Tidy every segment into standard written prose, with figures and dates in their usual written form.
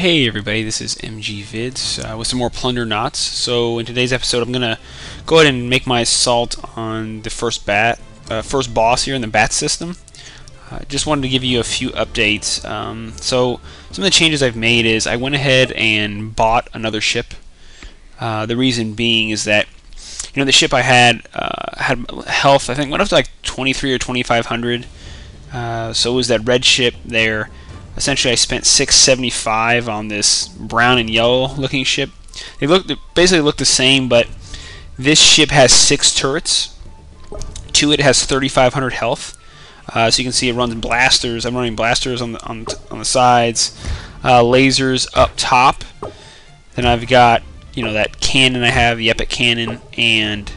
Hey everybody, this is MG Vids with some more PlunderNauts. So in today's episode, I'm gonna go ahead and make my assault on the first boss here in the bat system. Just wanted to give you a few updates. So some of the changes I've made is I went ahead and bought another ship. The reason being is that the ship I had health, I think went up to like 23 or 2500. So it was that red ship there. Essentially, I spent $675 on this brown and yellow looking ship. They basically look the same, but this ship has 6 turrets. It has 3,500 health. So you can see it runs blasters. I'm running blasters on the sides, lasers up top. Then I've got that cannon I have, the epic cannon, and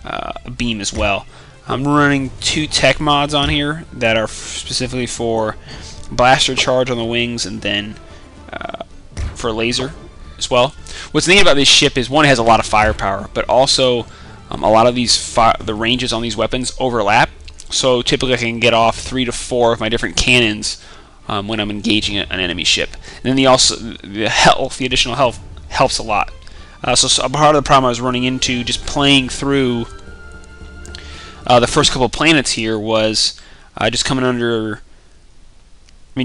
a beam as well. I'm running 2 tech mods on here that are specifically for blaster charge on the wings, and then for laser as well. What's neat about this ship is, one, it has a lot of firepower, but also a lot of the ranges on these weapons overlap. So typically I can get off 3 to 4 of my different cannons when I'm engaging an enemy ship. And then the additional health helps a lot. So part of the problem I was running into just playing through the first couple planets here was just coming under.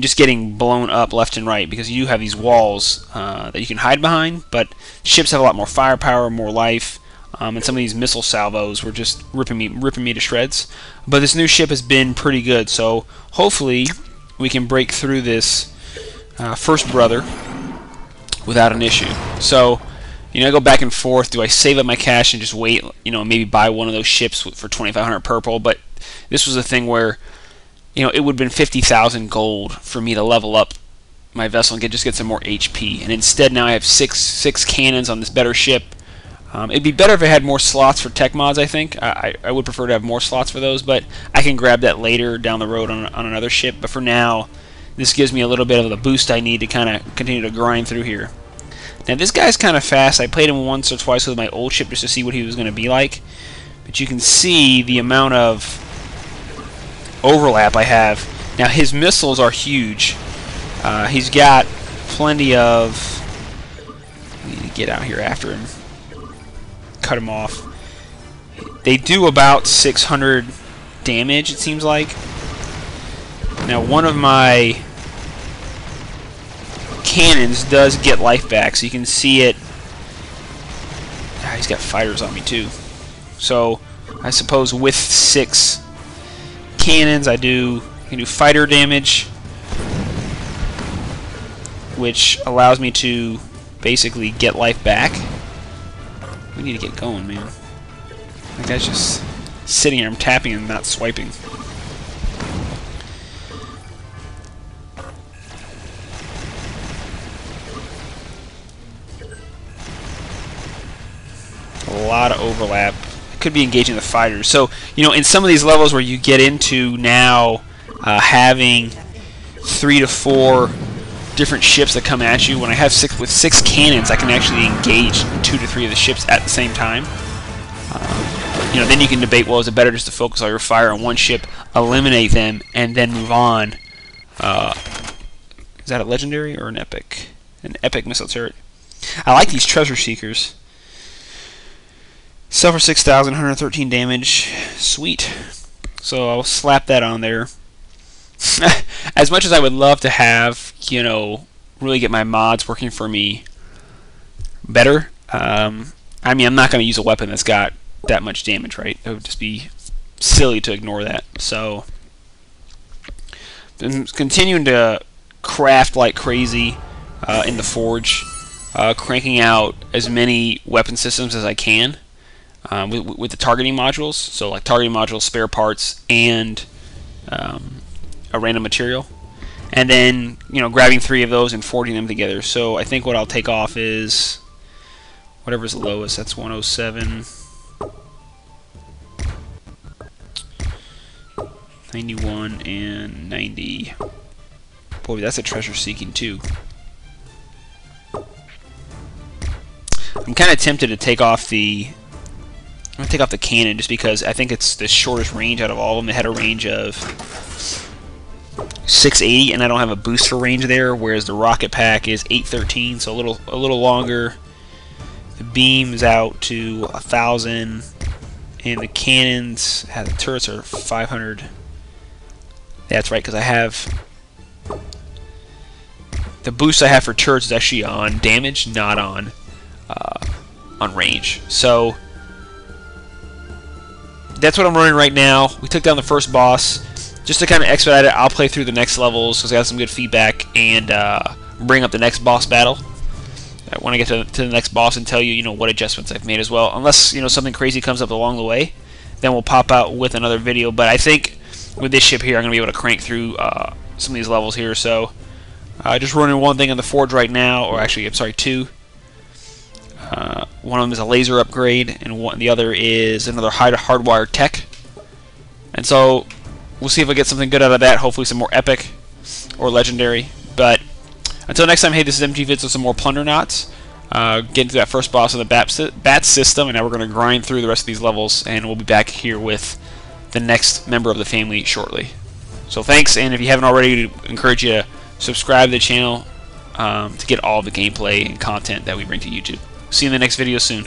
Just getting blown up left and right, because you do have these walls that you can hide behind, but ships have a lot more firepower, more life, and some of these missile salvos were just ripping me to shreds. But this new ship has been pretty good, so hopefully we can break through this first brother without an issue. So I go back and forth. Do I save up my cash and just wait, maybe buy one of those ships for 2,500 purple? But this was a thing where it would have been 50,000 gold for me to level up my vessel and just get some more HP. And instead now I have six cannons on this better ship. It'd be better if I had more slots for tech mods, I think. I would prefer to have more slots for those, but I can grab that later down the road on another ship. But for now, this gives me a little bit of the boost I need to kind of continue to grind through here. Now this guy's kind of fast. I played him once or twice with my old ship just to see what he was going to be like. But you can see the amount of overlap I have. Now his missiles are huge. He's got plenty of. I need to get out here after him. Cut him off. They do about 600 damage, it seems like. Now one of my cannons does get life back, so you can see it. He's got fighters on me too. So I suppose with 6 cannons I can do fighter damage, which allows me to basically get life back. We need to get going, man. That guy's just sitting here. I'm tapping and not swiping. A lot of overlap. Could be engaging the fighters. So in some of these levels where you get into now having 3 to 4 different ships that come at you, when I have 6 cannons, I can actually engage 2 to 3 of the ships at the same time. Then you can debate, well, is it better just to focus all your fire on one ship, eliminate them, and then move on? Is that a legendary or an epic? An epic missile turret. I like these treasure seekers. Sell for 6,000, 113 damage. Sweet. So I'll slap that on there. As much as I would love to have, really get my mods working for me better, I'm not going to use a weapon that's got that much damage, right? It would just be silly to ignore that. So I'm continuing to craft like crazy in the forge, cranking out as many weapon systems as I can. With the targeting modules, so like targeting modules, spare parts, and a random material, and then grabbing 3 of those and forging them together. So I think what I'll take off is whatever's the lowest. That's 107, 91, and 90. Boy, that's a treasure seeking too. I'm kind of tempted to take off the. I'm going to take off the cannon just because I think it's the shortest range out of all of them. It had a range of 680, and I don't have a booster range there, whereas the rocket pack is 813, so a little longer. The beam's out to 1,000, and the cannons, the turrets are 500. That's right, because I have the boost I have for turrets is actually on damage, not on range. So that's what I'm running right now. We took down the first boss. Just to kind of expedite it, I'll play through the next levels because I got some good feedback, and bring up the next boss battle. I want to get to the next boss and tell you, what adjustments I've made as well. Unless, something crazy comes up along the way, then we'll pop out with another video. But I think with this ship here, I'm going to be able to crank through some of these levels here. So just running one thing on the forge right now, or actually, I'm sorry, two. One of them is a laser upgrade, and the other is another hardwired tech. And so we'll see if I get something good out of that. Hopefully some more epic or legendary. But until next time, hey, this is MG Vids with some more PlunderNauts. Getting to that first boss of the bat system, and now we're going to grind through the rest of these levels, and we'll be back here with the next member of the family shortly. So thanks, and if you haven't already, I encourage you to subscribe to the channel to get all the gameplay and content that we bring to YouTube. See you in the next video soon.